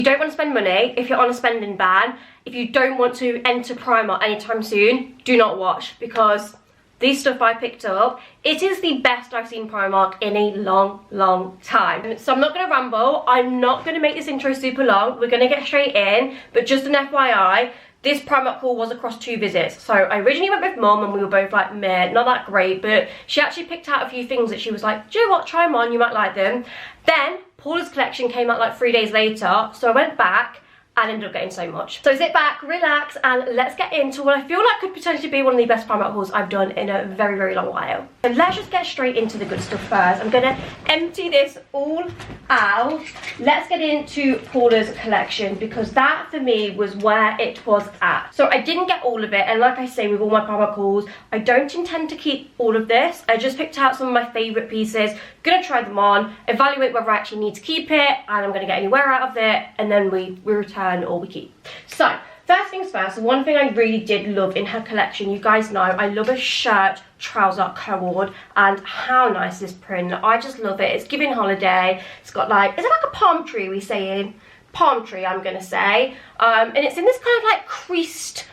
you don't want to spend money if you're on a spending ban. If you don't want to enter Primark anytime soon, do not watch, because these stuff I picked up, it is the best I've seen Primark in a long time. So I'm not going to ramble. I'm not going to make this intro super long. We're going to get straight in. But just an FYI, this Primark haul was across 2 visits. So I originally went with Mum and we were both like, meh, not that great. But she actually picked out a few things that she was like, do you know what, try them on, you might like them. Then Paula's collection came out like 3 days later. So I went back and ended up getting so much. So sit back, relax, and let's get into what I feel like could potentially be one of the best Primark hauls I've done in a very long while. So let's just get straight into the good stuff first. I'm gonna empty this all out. Let's get into Paula's collection, because that for me was where it was at. So I didn't get all of it, and like I say with all my Primark hauls, I don't intend to keep all of this. I just picked out some of my favourite pieces, gonna try them on, evaluate whether I actually need to keep it, and I'm gonna get any wear out of it, and then we return or we keep. So first things first, one thing I really did love in her collection, you guys know I love a shirt trouser co-ord, and how nice is this print. I just love it. It's giving holiday. It's got like, is it like a palm tree we saying? Palm tree, I'm gonna say. And it's in this kind of like creased,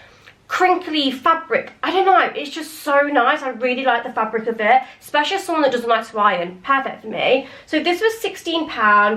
crinkly fabric. I don't know, it's just so nice. I really like the fabric of it, especially as someone that doesn't like to iron. Perfect for me. So this was £16,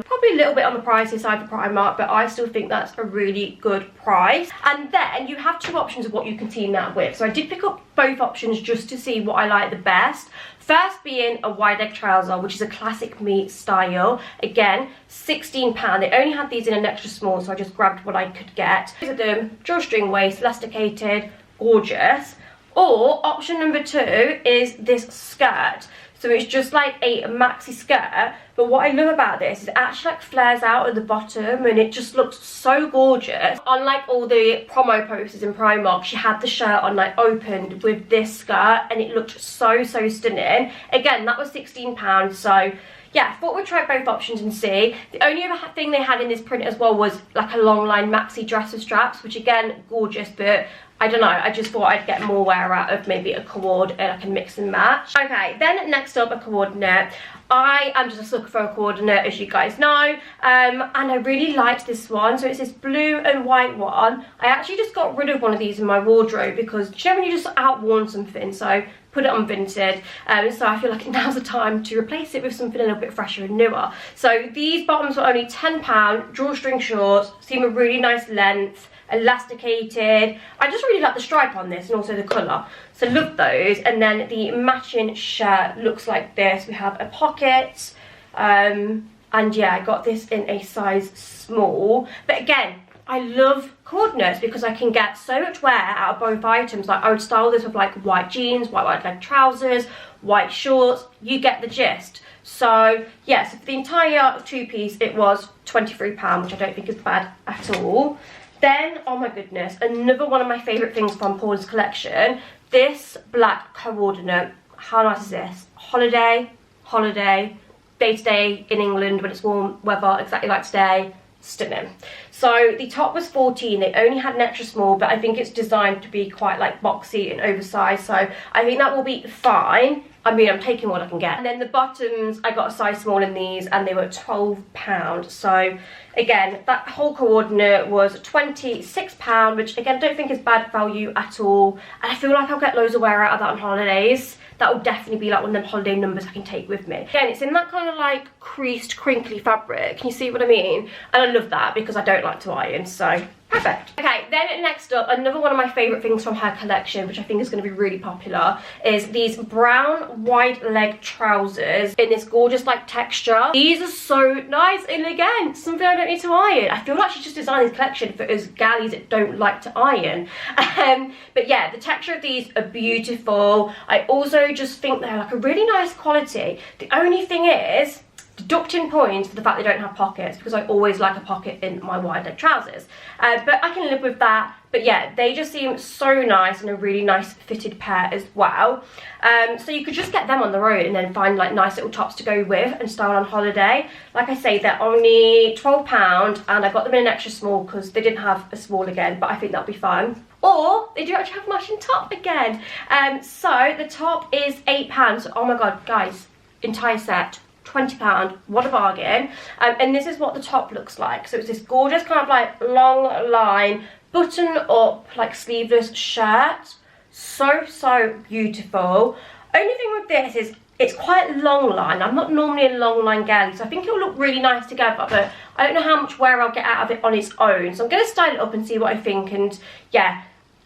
probably a little bit on the pricey side for Primark, but I still think that's a really good price. And then you have 2 options of what you can team that with. So I did pick up both options just to see what I like the best. First being a wide leg trouser, which is a classic me style. Again, £16. They only had these in an extra small, so I just grabbed what I could get. These are them, drawstring waist, elasticated, gorgeous. Or option number 2 is this skirt. So it's just like a maxi skirt, but what I love about this is it actually like flares out at the bottom and it just looks so gorgeous. Unlike all the promo posters in Primark, she had the shirt on like opened with this skirt and it looked so stunning. Again, that was £16, so yeah, I thought we'd try both options and see. The only other thing they had in this print as well was like a long line maxi dress with straps, which again, gorgeous, but I don't know, I just thought I'd get more wear out of maybe a cord and I can mix and match. Okay, then next up, a coordinate. I am just a sucker for a coordinate, as you guys know, and I really liked this one. So it's this blue and white one. I actually just got rid of one of these in my wardrobe because you know when you just outworn something, so put it on Vinted, so I feel like now's the time to replace it with something a little bit fresher and newer. So these bottoms were only £10, drawstring shorts, seem a really nice length, elasticated. I just really like the stripe on this and also the colour, so love those. And then the matching shirt looks like this. We have a pocket, and yeah, I got this in a size small. But again, I love coordinates because I can get so much wear out of both items. Like I would style this with like white jeans, white leg trousers, white shorts, you get the gist. So yeah, so for the entire 2-piece it was £23, which I don't think is bad at all. Then, oh my goodness, another one of my favourite things from Paula's collection, this black coordinate. How nice is this? Holiday, day-to-day in England when it's warm weather, exactly like today. Stunning. So the top was 14. They only had an extra small, but I think it's designed to be quite like boxy and oversized, so I think that will be fine. I mean, I'm taking what I can get. And then the bottoms, I got a size small in these and they were £12. So again, that whole coordinate was £26, which again, I don't think is bad value at all. And I feel like I'll get loads of wear out of that on holidays. That will definitely be like one of them holiday numbers I can take with me. Again, it's in that kind of like creased, crinkly fabric. Can you see what I mean? And I love that because I don't like to iron, so perfect. Okay, then next up, another one of my favourite things from her collection, which I think is going to be really popular, is these brown wide leg trousers in this gorgeous like texture. These are so nice, and again, something I don't need to iron. I feel like she just designed this collection for us galleys that don't like to iron. But yeah, the texture of these are beautiful. I also just think they're like a really nice quality. The only thing is, deducting points for the fact they don't have pockets, because I always like a pocket in my wide leg trousers, but I can live with that. But yeah, they just seem so nice and a really nice fitted pair as well. So you could just get them on the road and then find like nice little tops to go with and style on holiday. Like I say, they're only £12 and I got them in an extra small because they didn't have a small again, but I think that'll be fun. Or they do actually have a matching top again. So the top is £8. So, oh my god, guys, entire set £20, what a bargain. And this is what the top looks like. So it's this gorgeous kind of like long line, button up, like sleeveless shirt. So beautiful. Only thing with this is it's quite long line. I'm not normally a long line girly, so I think it'll look really nice together, but I don't know how much wear I'll get out of it on its own. So I'm going to style it up and see what I think, and yeah,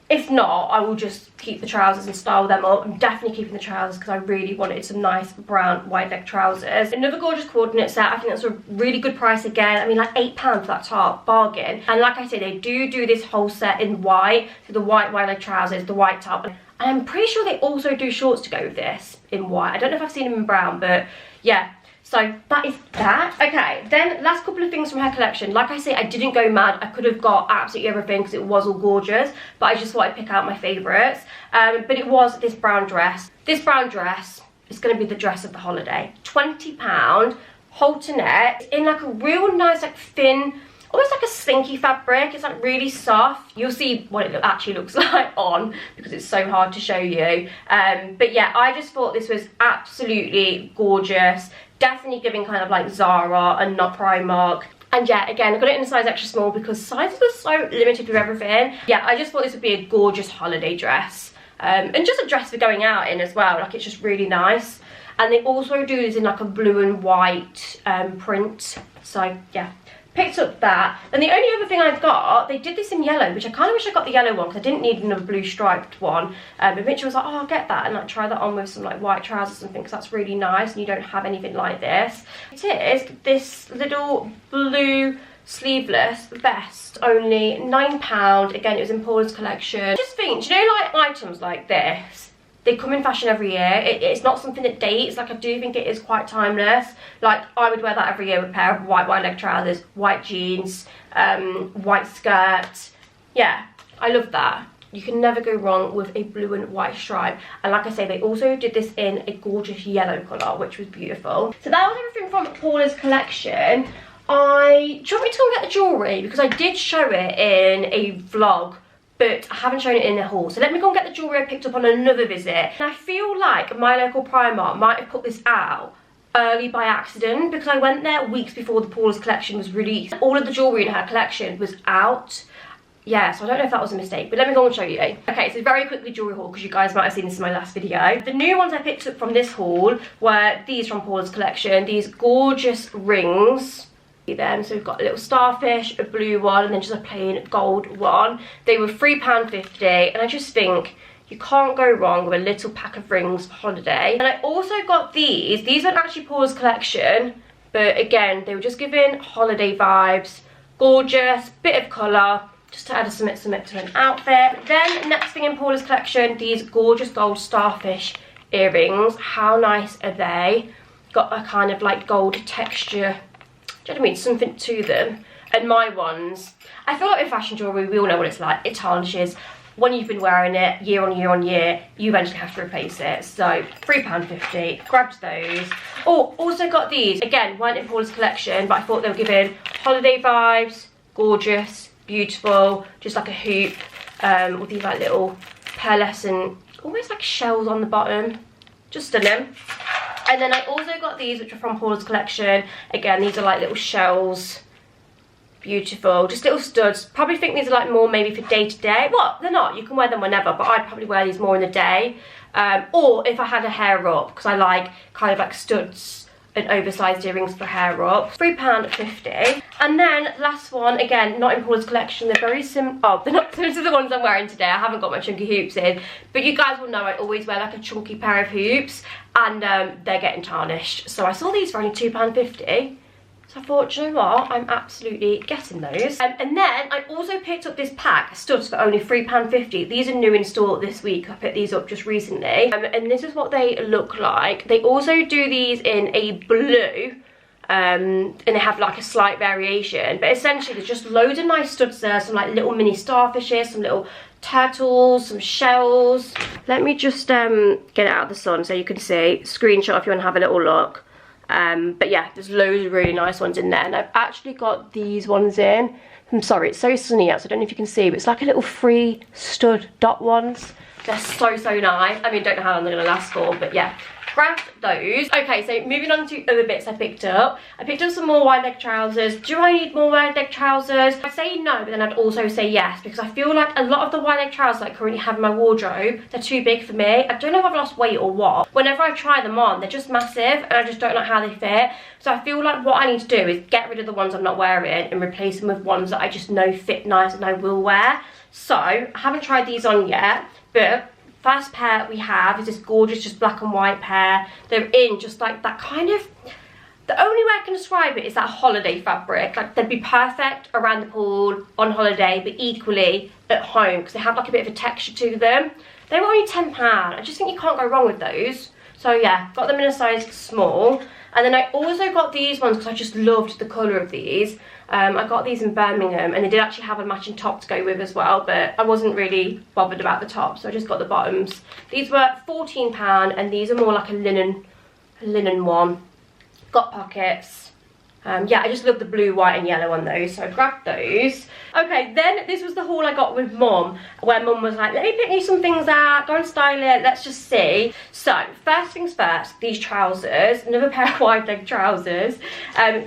if not, I will just keep the trousers and style them up. I'm definitely keeping the trousers because I really wanted some nice brown wide leg trousers. Another gorgeous coordinate set. I think that's a really good price again. I mean, like £8 for that top, bargain. And like I say, they do this whole set in white. So the white wide leg trousers, the white top. And I'm pretty sure they also do shorts to go with this in white. I don't know if I've seen them in brown, but yeah. So that is that. Okay, then last couple of things from her collection. Like I say, I didn't go mad. I could have got absolutely everything because it was all gorgeous, but I just thought I'd pick out my favourites. But it was this brown dress. This brown dress is going to be the dress of the holiday. £20, halter neck, in like a real nice, like thin, almost like a slinky fabric. It's like really soft. You'll see what it actually looks like on because it's so hard to show you. But yeah, I just thought this was absolutely gorgeous. Definitely giving kind of like Zara and not Primark. And yeah, again, I got it in a size extra small because sizes are so limited with everything. Yeah, I just thought this would be a gorgeous holiday dress. And just a dress for going out in as well. Like, it's just really nice. And they also do this in like a blue and white print. So yeah, picked up that. And the only other thing I've got, they did this in yellow, which I kind of wish I got the yellow one because I didn't need another blue striped one. But Mitchell was like, oh, I'll get that, and like try that on with some like white trousers and things, because that's really nice and you don't have anything like this. It is this little blue sleeveless vest, only £9. Again, it was in Paula's collection. I just think, do you know, like items like this, they come in fashion every year. It's not something that dates. Like, I do think it is quite timeless. Like, I would wear that every year with a pair of white wide leg trousers, white jeans, white skirt. Yeah, I love that. You can never go wrong with a blue and white stripe. And like I say, they also did this in a gorgeous yellow colour, which was beautiful. So that was everything from Paula's collection. Do you want me to go and get the jewellery? Because I did show it in a vlog, but I haven't shown it in the haul. So let me go and get the jewellery I picked up on another visit. And I feel like my local Primark might have put this out early by accident, because I went there weeks before the Paula's collection was released. All of the jewellery in her collection was out. Yeah, so I don't know if that was a mistake, but let me go and show you. Okay, so very quickly jewellery haul, because you guys might have seen this in my last video. The new ones I picked up from this haul were these from Paula's collection. These gorgeous rings. Them. So we've got a little starfish, a blue one, and then just a plain gold one. They were £3.50, and I just think you can't go wrong with a little pack of rings for holiday. And I also got these. These weren't actually Paula's collection, but again, they were just giving holiday vibes. Gorgeous, bit of colour, just to add some to an outfit. Then next thing in Paula's collection, these gorgeous gold starfish earrings. How nice are they? Got a kind of like gold texture. Do you know what I mean? Something to them. And my ones, I feel like with fashion jewellery, we all know what it's like. It tarnishes. When you've been wearing it year on year on year, you eventually have to replace it. So £3.50, grabbed those. Oh, also got these. Again, weren't in Paula's collection, but I thought they were giving holiday vibes. Gorgeous, beautiful, just like a hoop with these like little pearlescent, almost like shells on the bottom. Just stunning. And then I also got these, which are from Paula's collection. Again, these are like little shells. Beautiful. Just little studs. Probably think these are like more maybe for day to day. Well, they're not. You can wear them whenever, but I'd probably wear these more in the day. Or if I had a hair up, because I like kind of like studs and oversized earrings for hair up. £3.50. And then last one, again, not in Paula's collection. They're very similar. Oh, they're not similar to the ones I'm wearing today. I haven't got my chunky hoops in. But you guys will know I always wear like a chunky pair of hoops. And they're getting tarnished. So I saw these for only £2.50. So I thought, do you know what? I'm absolutely getting those. And then I also picked up this pack of studs for only £3.50. These are new in store this week. I picked these up just recently. And this is what they look like. They also do these in a blue. And they have like a slight variation. But essentially there's just loads of nice studs there. Some like little mini starfishes, some little turtles, some shells. Let me just get it out of the sun so you can see. Screenshot if you want to have a little look. But yeah, there's loads of really nice ones in there, and I've actually got these ones in. I'm sorry, it's so sunny out, so I don't know if you can see, but it's like a little free stud dot ones. They're so nice. I mean, don't know how long they're gonna last for, but yeah, Grabbed those. Okay, so moving on to other bits I picked up. I picked up some more wide leg trousers. Do I need more wide leg trousers? I'd say no, but then I'd also say yes, because I feel like a lot of the wide leg trousers I currently have in my wardrobe, they're too big for me. I don't know if I've lost weight or what. Whenever I try them on, they're just massive and I just don't know how they fit. So I feel like what I need to do is get rid of the ones I'm not wearing and replace them with ones that I just know fit nice and I will wear. So I haven't tried these on yet, but first pair we have is this gorgeous just black and white pair. They're in just like that kind of, the only way I can describe it is that holiday fabric. Like they'd be perfect around the pool, on holiday, but equally at home because they have like a bit of a texture to them. They were only £10. I just think you can't go wrong with those. So yeah, got them in a size small. And then I also got these ones because I just loved the colour of these. I got these in Birmingham and they did actually have a matching top to go with as well, but I wasn't really bothered about the top, so I just got the bottoms. These were £14 and these are more like a linen one. Got pockets. Yeah, I just love the blue, white and yellow on those, so I grabbed those. Okay, then this was the haul I got with Mum, where Mum was like, let me pick you some things out, go and style it, let's just see. So, first things first, these trousers, another pair of wide leg trousers.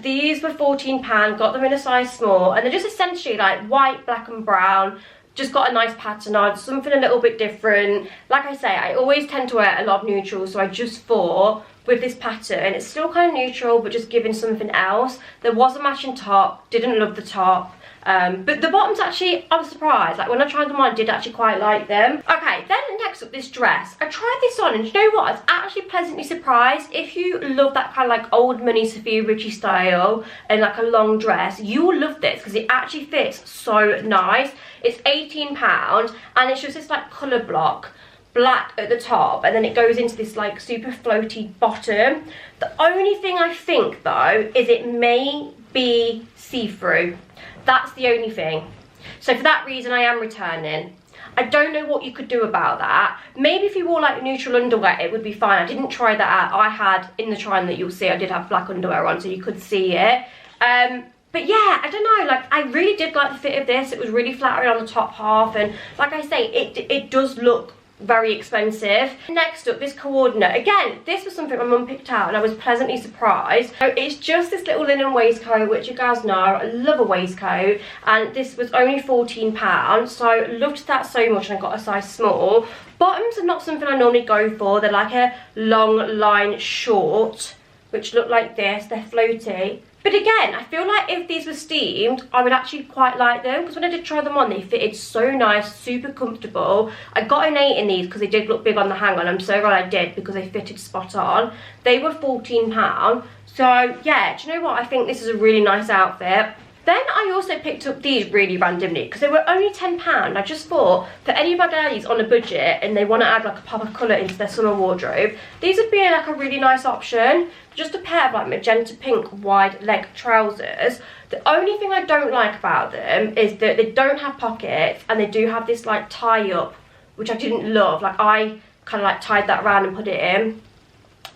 These were £14, got them in a size small, and they're just essentially like white, black and brown. Just got a nice pattern on, something a little bit different. Like I say, I always tend to wear a lot of neutrals, so I just thought with this pattern, it's still kind of neutral, but just giving something else. There was a matching top, didn't love the top. But the bottoms actually, I was surprised. Like when I tried them on, I did actually quite like them. Okay, then next up, this dress. I tried this on and you know what? I was actually pleasantly surprised. If you love that kind of like old money Sophia Richie style and like a long dress, you will love this because it actually fits so nice. It's £18 and it's just this like colour block. Black at the top and then it goes into this like super floaty bottom. The only thing I think though is it may be see-through. That's the only thing. So for that reason I am returning. I don't know what you could do about that. Maybe if you wore like neutral underwear it would be fine. I didn't try that out. I had in the try-on that you'll see I did have black underwear on so you could see it. But yeah, I don't know, like I really did like the fit of this. It was really flattering on the top half and like I say it does look very expensive. Next up, this coordinate. Again, this was something my mum picked out and I was pleasantly surprised. So it's just this little linen waistcoat, which you guys know, I love a waistcoat, and this was only £14, so loved that so much and I got a size small. Bottoms are not something I normally go for. They're like a long line short, which look like this. They're floaty. But again, I feel like if these were steamed, I would actually quite like them because when I did try them on, they fitted so nice, super comfortable. I got an 8 in these because they did look big on the hanger and I'm so glad I did because they fitted spot on. They were £14. So yeah, do you know what? I think this is a really nice outfit. Then I also picked up these really randomly because they were only £10. I just thought for any of my girlies on a budget and they want to add like a pop of colour into their summer wardrobe, these would be like a really nice option. Just a pair of like magenta pink wide leg trousers. The only thing I don't like about them is that they don't have pockets and they do have this like tie up, which I didn't love. Like I kind of like tied that around and put it in.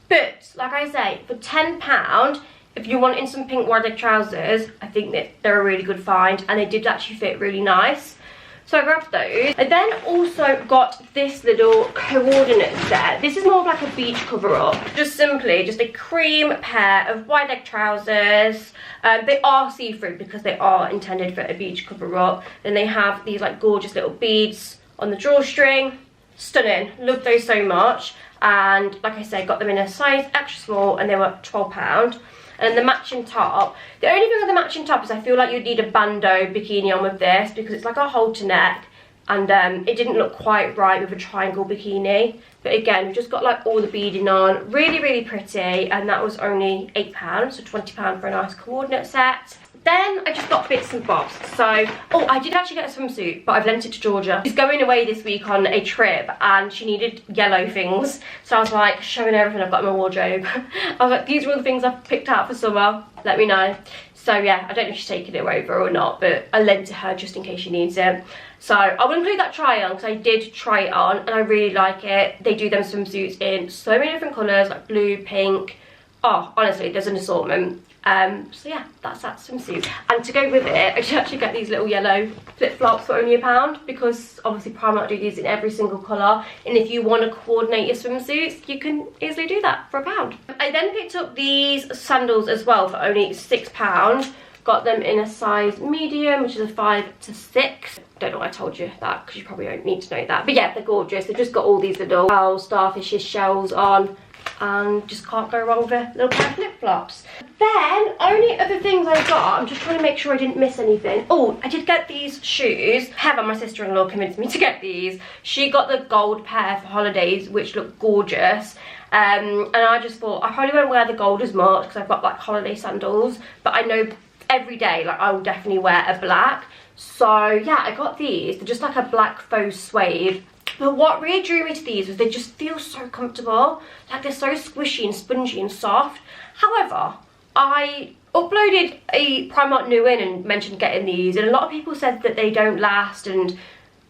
But like I say, for £10, if you're wanting some pink wide leg trousers, I think that they're a really good find and they did actually fit really nice. So I grabbed those. I then also got this little coordinate set. This is more of like a beach cover up. Just simply just a cream pair of wide leg trousers. They are see-through because they are intended for a beach cover up. Then they have these like gorgeous little beads on the drawstring. Stunning. Love those so much. And like I said, got them in a size extra small and they were £12. And the matching top, the only thing with the matching top is I feel like you'd need a bandeau bikini on with this because it's like a halter neck and it didn't look quite right with a triangle bikini. But again, we've just got like all the beading on, really, really pretty, and that was only £8, so £20 for a nice coordinate set. Then I just got bits and bobs. So, oh, I did actually get a swimsuit, but I've lent it to Georgia. She's going away this week on a trip and she needed yellow things. So I was like, showing everything I've got in my wardrobe. I was like, these are all the things I've picked out for summer. Let me know. So yeah, I don't know if she's taking it over or not, but I lent it her just in case she needs it. So I will include that try on because I did try it on and I really like it. They do them swimsuits in so many different colours, like blue, pink. Oh, honestly, there's an assortment. So yeah, that's that swimsuit. And to go with it, I should actually get these little yellow flip-flops for only £1, because obviously Primark do these in every single colour, and if you want to coordinate your swimsuits, you can easily do that for £1. I then picked up these sandals as well for only £6. Got them in a size medium, which is a 5 to 6. Don't know why I told you that, because you probably don't need to know that. But yeah, they're gorgeous. They've just got all these little starfishes shells on, and just can't go wrong with a little pair of flip-flops. Then, only other things I got, I'm just trying to make sure I didn't miss anything. Oh, I did get these shoes. Heather, my sister-in-law, convinced me to get these. She got the gold pair for holidays, which look gorgeous. And I just thought, I probably won't wear the gold as much, because I've got like holiday sandals. But I know every day, like, I will definitely wear a black. So yeah, I got these. They're just like a black faux suede. But what really drew me to these was they just feel so comfortable. Like, they're so squishy and spongy and soft. However, I uploaded a Primark new in and mentioned getting these, and a lot of people said that they don't last and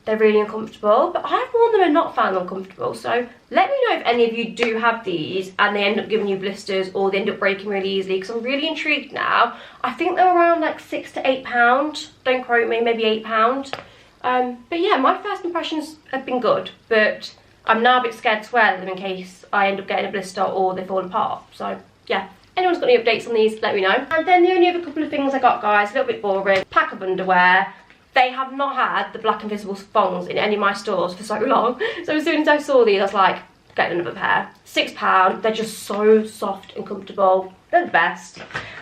they're really uncomfortable. But I've worn them and not found them comfortable. So let me know if any of you do have these and they end up giving you blisters or they end up breaking really easily, because I'm really intrigued now. I think they're around like £6 to £8. Don't quote me, maybe £8. But yeah, my first impressions have been good, but I'm now a bit scared to wear them in case I end up getting a blister or they fall apart. So yeah, anyone's got any updates on these, let me know. And then the only other couple of things I got, guys, a little bit boring. Pack of underwear. They have not had the black invisible thongs in any of my stores for so long. So as soon as I saw these, I was like, get another pair. £6, they're just so soft and comfortable. They're the best.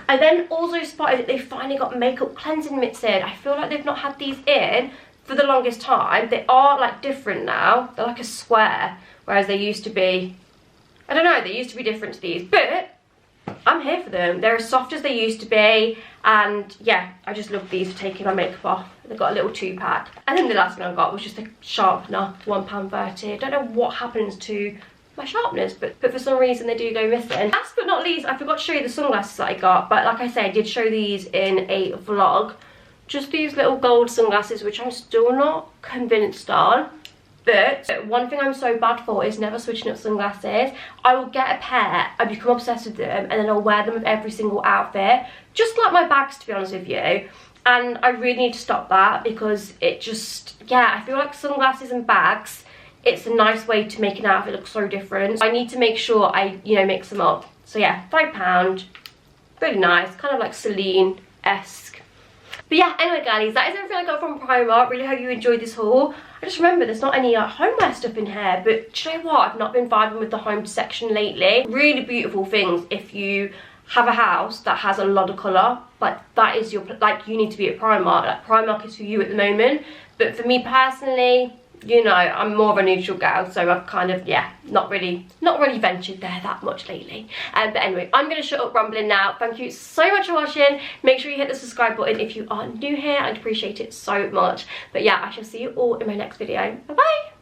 I then also spotted that they finally got makeup cleansing mitts in. I feel like they've not had these in for the longest time. They are like different now. They're like a square, whereas they used to be, I don't know, they used to be different to these, but I'm here for them. They're as soft as they used to be, and yeah, I just love these for taking my makeup off. They've got a little 2-pack. And then the last one I got was just a sharpener, £1.30. I don't know what happens to my sharpeners, but for some reason they do go missing. Last but not least, I forgot to show you the sunglasses that I got, but like I said, I did show these in a vlog. Just these little gold sunglasses, which I'm still not convinced on. But one thing I'm so bad for is never switching up sunglasses. I will get a pair, I become obsessed with them, and then I'll wear them with every single outfit. Just like my bags, to be honest with you. And I really need to stop that, because it just, yeah, I feel like sunglasses and bags, it's a nice way to make an outfit look so different. I need to make sure I, you know, mix them up. So yeah, £5, really nice, kind of like Celine-esque. But yeah, anyway guys, that is everything I got from Primark. Really hope you enjoyed this haul. I just remember there's not any homeware stuff in here, but do you know what? I've not been vibing with the home section lately. Really beautiful things if you have a house that has a lot of colour. Like, that is your, like, you need to be at Primark. Like, Primark is for you at the moment. But for me personally, you know, I'm more of a neutral girl, so I've kind of, yeah, not really ventured there that much lately. But anyway, I'm going to shut up rambling now. Thank you so much for watching. Make sure you hit the subscribe button if you are new here. I'd appreciate it so much. But yeah, I shall see you all in my next video. Bye bye.